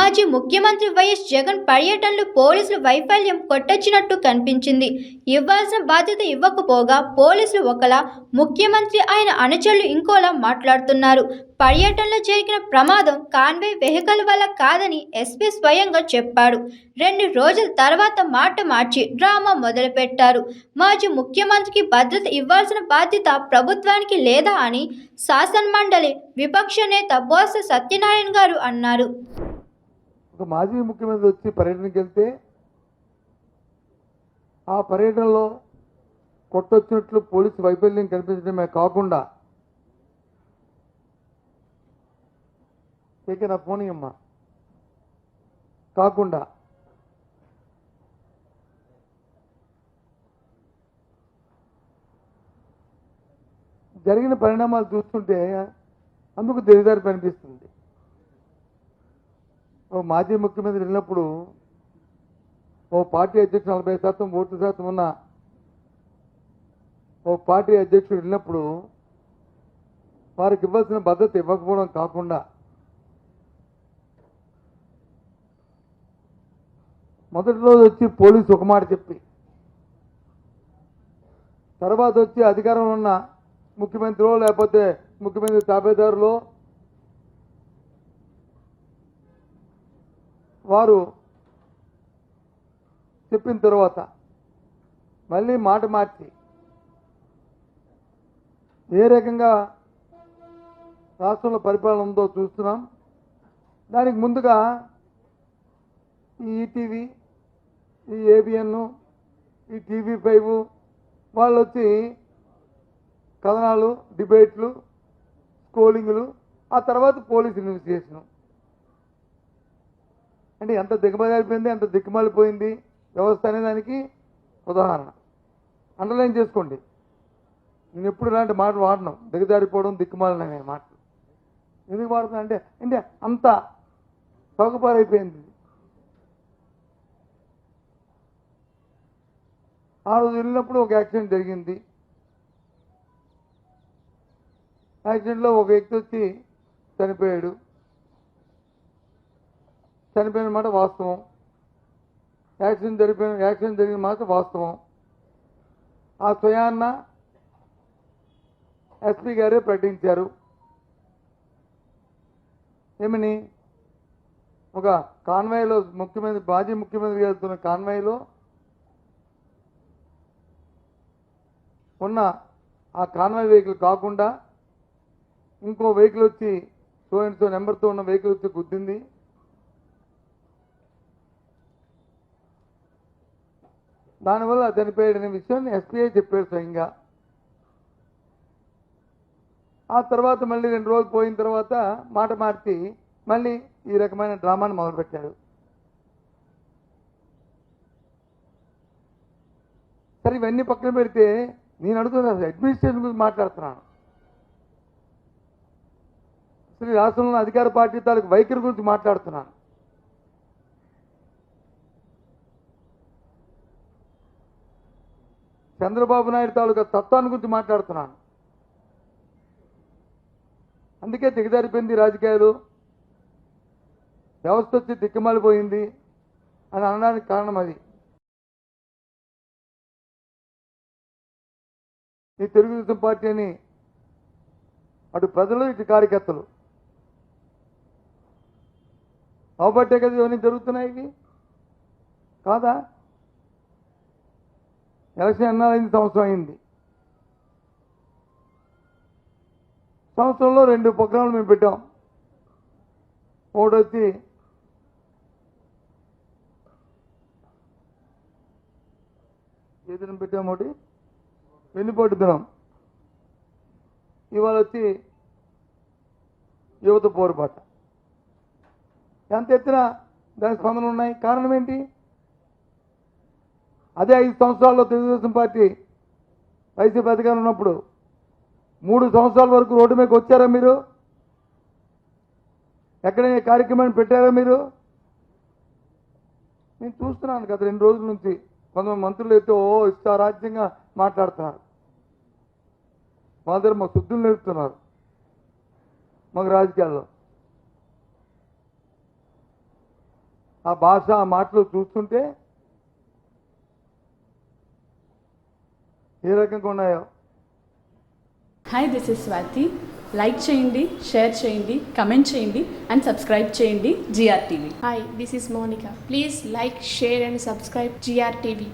మాజీ ముఖ్యమంత్రి వైఎస్ జగన్ పర్యటనలో పోలీసుల వైఫల్యం కొట్టొచ్చినట్టు కనిపించింది. ఇవ్వాల్సిన బాధ్యత ఇవ్వకపోగా పోలీసులు ఒకలా, ముఖ్యమంత్రి ఆయన అనుచరులు ఇంకోలా మాట్లాడుతున్నారు. పర్యటనలో జరిగిన ప్రమాదం కాన్వాయ్ వెహికల్ వల్ల కాదని ఎస్పీ స్వయంగా చెప్పాడు. 2 రోజుల తర్వాత మాట మార్చి డ్రామా మొదలుపెట్టారు. మాజీ ముఖ్యమంత్రికి భద్రత ఇవ్వాల్సిన బాధ్యత ప్రభుత్వానికి లేదా అని శాసనమండలి విపక్ష నేత బొత్స సత్యనారాయణ గారు అన్నారు. ఒక మాజీ ముఖ్యమంత్రి వచ్చి పర్యటనకి వెళ్తే ఆ పర్యటనలో కొట్టొచ్చినట్లు పోలీసు వైఫల్యం కనిపించడమే కాకుండా నా ఫోన్ అమ్మా కాకుండా జరిగిన పరిణామాలు చూస్తుంటే అందుకు దిగజారి కనిపిస్తుంది. ఓ మాజీ ముఖ్యమంత్రి వెళ్ళినప్పుడు ఓ పార్టీ అధ్యక్షుడు 40% ఓటు శాతం ఉన్న ఓ పార్టీ అధ్యక్షుడు వెళ్ళినప్పుడు వారికి ఇవ్వాల్సిన భద్రత ఇవ్వకపోవడం కాకుండా మొదటి రోజు వచ్చి పోలీసు ఒక మాట చెప్పి తర్వాత వచ్చి అధికారంలో ఉన్న ముఖ్యమంత్రిలో లేకపోతే ముఖ్యమంత్రి తాబేదారులో వారు చెప్పిన తర్వాత మళ్ళీ మాట మార్చి ఏ రకంగా రాష్ట్రంలో పరిపాలన ఉందో చూస్తున్నాం. దానికి ముందుగా ఈ ఈటీవీ, ఈ ఏబిఎన్, ఈ TV5 వాళ్ళు వచ్చి కథనాలు, డిబేట్లు, స్కోలింగ్లు, ఆ తర్వాత పోలీస్ ఇన్వెస్టిగేషను. అంటే ఎంత దిగమగారిపోయింది, ఎంత దిక్కుమాలిపోయింది వ్యవస్థ అనే దానికి ఉదాహరణ. అండర్లైన్ చేసుకోండి. నేను ఎప్పుడు ఇలాంటి మాటలు వాడను. దిగజారిపోవడం, దిక్కుమాలనే మాటలు ఎందుకు వాడుతున్నా అంటే అంత సౌకపారైపోయింది. ఆ రోజు వెళ్ళినప్పుడు ఒక యాక్సిడెంట్ జరిగింది. యాక్సిడెంట్లో ఒక వ్యక్తి వచ్చి చనిపోయాడు. చనిపోయిన మాట వాస్తవం. యాక్సిడెంట్ జరిగిన మాట వాస్తవం. ఆ స్వయాన్న ఎస్పీ గారే ప్రకటించారు. ఏమని? ఒక కాన్వాయ్లో మాజీ ముఖ్యమంత్రి వెళ్తున్న కాన్వాయ్లో ఉన్న ఆ కాన్వాయ్ వెహికల్ కాకుండా ఇంకో వెహికల్ వచ్చి సో నెంబర్తో ఉన్న వెహికల్ వచ్చి గుద్దింది. దానివల్ల చనిపోయాడనే విషయాన్ని ఎస్పీఐ చెప్పాడు స్వయంగా. ఆ తర్వాత మళ్ళీ 2 రోజులు పోయిన తర్వాత మాట మార్చి మళ్ళీ ఈ రకమైన డ్రామాను మొదలుపెట్టాడు. సరే, ఇవన్నీ పక్కన పెడితే నేను అడుగుతున్నా, అడ్మినిస్ట్రేషన్ గురించి మాట్లాడుతున్నాను. అసలు ఈ రాష్ట్రంలో అధికార పార్టీ తాలూకు వైఖరి గురించి మాట్లాడుతున్నాను. చంద్రబాబు నాయుడు తాలూకా తత్వాన్ని గురించి మాట్లాడుతున్నాను. అందుకే దిగజారిపోయింది రాజకీయాలు, వ్యవస్థ వచ్చి దిక్కుమాలిపోయింది అని అనడానికి కారణం అది. ఈ తెలుగుదేశం పార్టీ అని అటు ప్రజలు, ఇటు కార్యకర్తలు అవబట్టే కదా ఇవన్నీ జరుగుతున్నాయి. ఇవి కాదా? ఎలక్షన్ ఎన్నారైంది? సంవత్సరం అయింది. సంవత్సరంలో 2 ప్రోగ్రాంలు మేము పెట్టాం. ఒకటి వచ్చి ఏ దినం పెట్టాము? ఒకటి వెన్నుపోటు దినం. ఇవాళ వచ్చి యువత పోరుబాట. ఎంత ఎత్తున దాని స్పందనలు ఉన్నాయి. కారణం ఏంటి? అదే 5 సంవత్సరాల్లో తెలుగుదేశం పార్టీ వైసీపీ అధికారం ఉన్నప్పుడు 3 సంవత్సరాల వరకు రోడ్డు మీదకి వచ్చారా మీరు? ఎక్కడైనా కార్యక్రమాన్ని పెట్టారా మీరు? నేను చూస్తున్నాను గత 2 రోజుల నుంచి కొంతమంది మంత్రులు అయితే ఇష్టారాజ్యంగా మాట్లాడుతున్నారు. మా దగ్గర మా శుద్ధులు నేర్పుతున్నారు మాకు రాజకీయాల్లో. ఆ భాష ఆ మాటలు చూస్తుంటే ఏ రకంగా ఉన్నాయో. Hi, this is Swathi. Like చేయండి, షేర్ చేయండి, కమెంట్ చేయండి అండ్ సబ్స్క్రైబ్ చేయండి GRTV. Hi, this is Monica. Please like, share and subscribe GRTV.